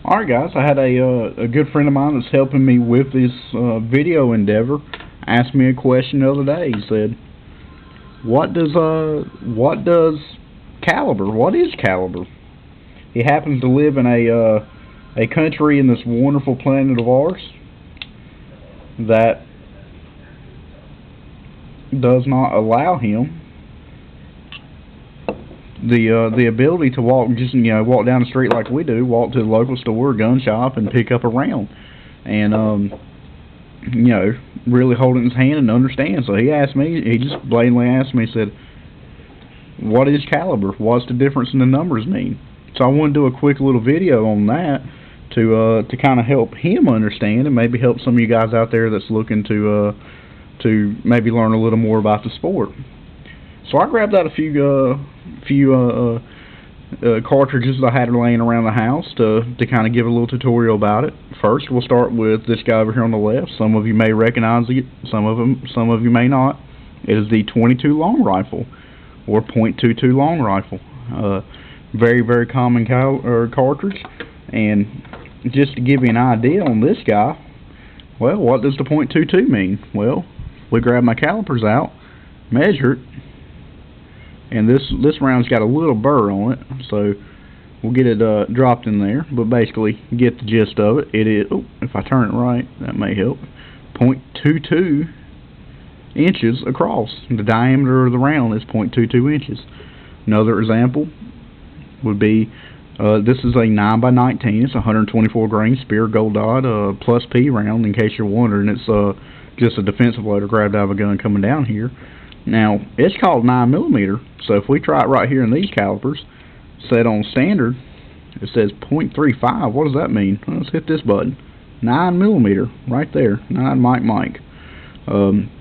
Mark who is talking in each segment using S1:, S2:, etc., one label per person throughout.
S1: Alright guys, I had a good friend of mine that's helping me with this video endeavor asked me a question the other day. He said, what is caliber? What is caliber? He happens to live in a country in this wonderful planet of ours that does not allow him the ability to walk walk down the street like we do, walk to the local store, gun shop, and pick up a round, and really hold it in his hand and understand. So he just blatantly asked me, he said, what is caliber? What's the difference in the numbers mean? So I want to do a quick little video on that to kind of help him understand, and maybe help some of you guys out there that's looking to maybe learn a little more about the sport. So I grabbed out a few cartridges that I had laying around the house to kind of give a little tutorial about it. First, we'll start with this guy over here on the left. Some of you may recognize it, some of you may not. It is the 22 long rifle, or .22 long rifle. Very, very common cartridge. And just to give you an idea on this guy, well, what does the .22 mean? Well, we grab my calipers out, measure it, and this round's got a little burr on it, so we'll get it dropped in there. But basically, get the gist of it. It is, if I turn it right, that may help, .22 inches across. The diameter of the round is .22 inches. Another example would be, this is a 9x19. It's a 124 grain Spear Gold Dot plus P round, in case you're wondering. It's just a defensive loader grabbed out of a gun coming down here. Now, it's called 9mm, so if we try it right here in these calipers, set on standard, it says .35. What does that mean? Well, let's hit this button. 9mm, right there. 9 Mike. I'm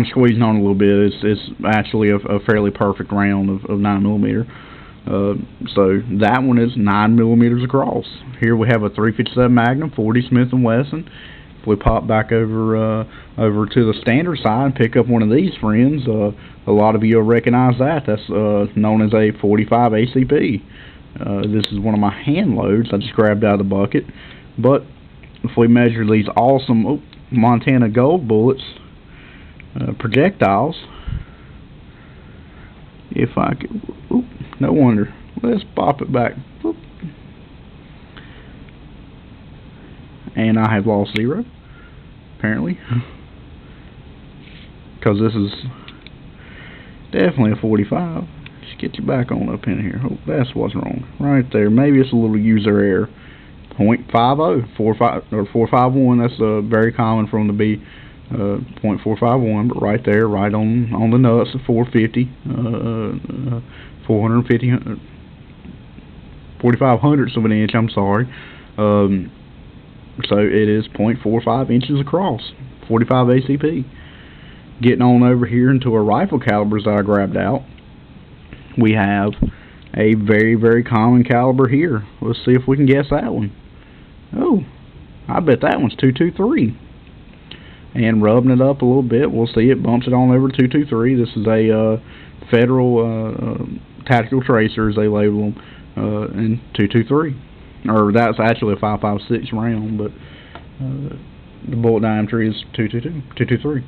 S1: squeezing on a little bit. It's actually a fairly perfect round of 9mm. So that one is 9mm across. Here we have a 357 Magnum, 40 Smith & Wesson. If we pop back over to the standard side and pick up one of these friends, a lot of you will recognize that. That's known as a 45 ACP. This is one of my hand loads I just grabbed out of the bucket. But if we measure these awesome Montana Gold bullets, projectiles, if I could, no wonder. Let's pop it back. And I have lost 0, apparently, because this is definitely a 45. Just get you back on up in here. Oh, that's what's wrong. Right there. Maybe it's a little user error. .50, 451. That's very common for them to be .451, but right there, right on the nuts, 450, 450, 4500ths of an inch. I'm sorry. So it is .45 inches across, 45 ACP. Getting on over here into a rifle calibers that I grabbed out, we have a very, very common caliber here. Let's see if we can guess that one. Oh, I bet that one's .223. And rubbing it up a little bit, we'll see it bumps it on over .223. This is a federal tactical tracer, as they label them, in .223. Or that's actually a 5.56 round, but the bullet diameter is .223.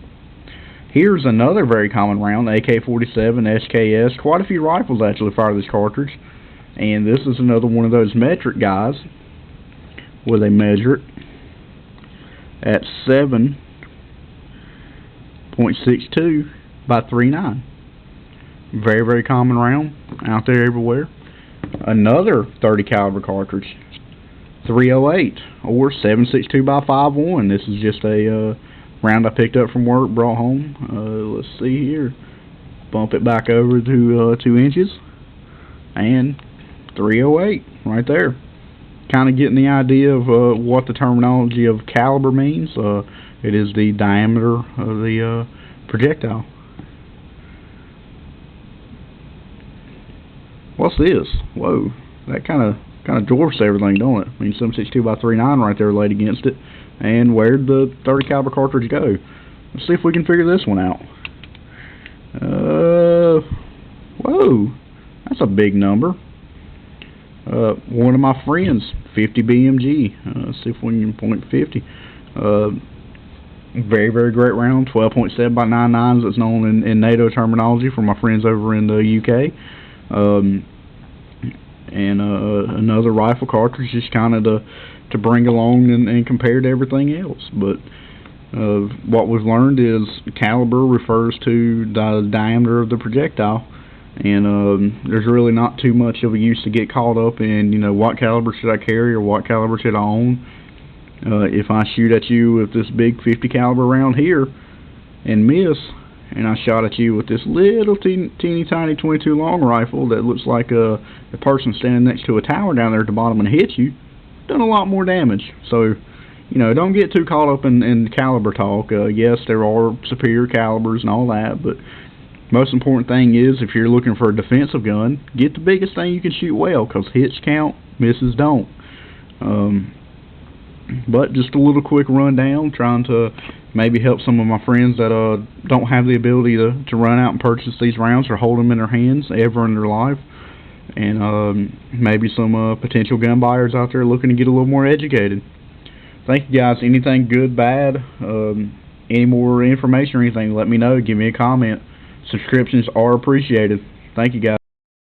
S1: Here's another very common round, AK-47, SKS. Quite a few rifles actually fire this cartridge, and this is another one of those metric guys where they measure it at 7.62 by 3.9. Very, very common round out there everywhere. Another 30 caliber cartridge, 308 or 7.62 by 5.1. This is just a round I picked up from work, brought home. Let's see here. Bump it back over to 2 inches, and 308 right there. Kind of getting the idea of what the terminology of caliber means. It is the diameter of the projectile. What's this? Whoa, that kind of dwarfs everything, don't it? I mean, 7.62 by 3.9 right there laid against it. And where'd the 30 caliber cartridge go? Let's see if we can figure this one out. Whoa, that's a big number. One of my friends, 50 BMG. Let's see if we can point 50. Very, very great round, 12.7 by 9.9s. It's known in NATO terminology for my friends over in the UK. And another rifle cartridge, just kind of to bring along and compare to everything else. But what we've learned is caliber refers to the diameter of the projectile, and there's really not too much of a use to get caught up in, what caliber should I carry or what caliber should I own. If I shoot at you with this big 50 caliber round here and miss, and I shot at you with this little teeny tiny 22 long rifle that looks like a person standing next to a tower down there at the bottom and hit you, done a lot more damage. So, don't get too caught up in caliber talk. Yes, there are superior calibers and all that, but most important thing is, if you're looking for a defensive gun, get the biggest thing you can shoot well, because hits count, misses don't. But just a little quick rundown, trying to maybe help some of my friends that don't have the ability to run out and purchase these rounds or hold them in their hands ever in their life. And maybe some potential gun buyers out there looking to get a little more educated. Thank you guys. Anything good, bad, any more information or anything, let me know. Give me a comment. Subscriptions are appreciated. Thank you guys.